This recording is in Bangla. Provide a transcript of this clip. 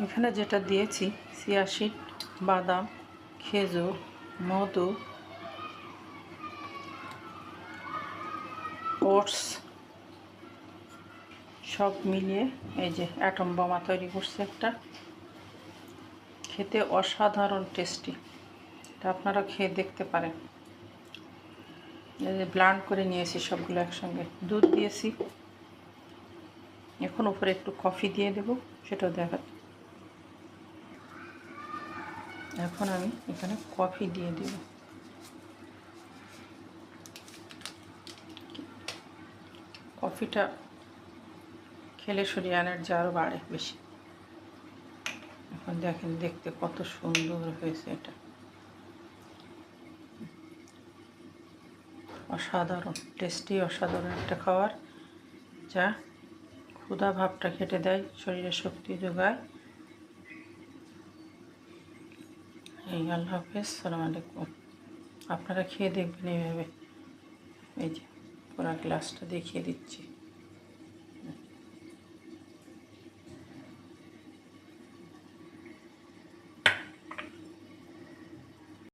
এখানে যেটা দিয়েছি চিয়া সিড, বাদাম, খেজুর, মধু, ওটস সব মিলিয়ে এই যে অ্যাটম বোমা তৈরি করছে একটা। খেতে অসাধারণ টেস্টি, এটা আপনারা খেয়ে দেখতে পারেন। এই যে ব্লান্ড করে নিয়েছি সবগুলো একসঙ্গে, দুধ দিয়েছি। এখন উপরে একটু কফি দিয়ে দেব, সেটাও দেখা। এখন আমি এখানে কফি দিয়ে দেব। কফিটা খেলে শরীরে এনার্জি আরও বাড়ে বেশি। এখন দেখেন দেখতে কত সুন্দর হয়েছে, এটা অসাধারণ টেস্টি, অসাধারণ একটা খাবার যা ক্ষুধা ভাবটা কেটে দেয়, শরীরে শক্তি যোগায়। এই আল্লাহ হাফেজ, সালাম আলাইকুম। আপনারা খেয়ে দেখবেন এইভাবে। এই যে পুরো গ্লাসটা দেখিয়ে দিচ্ছি।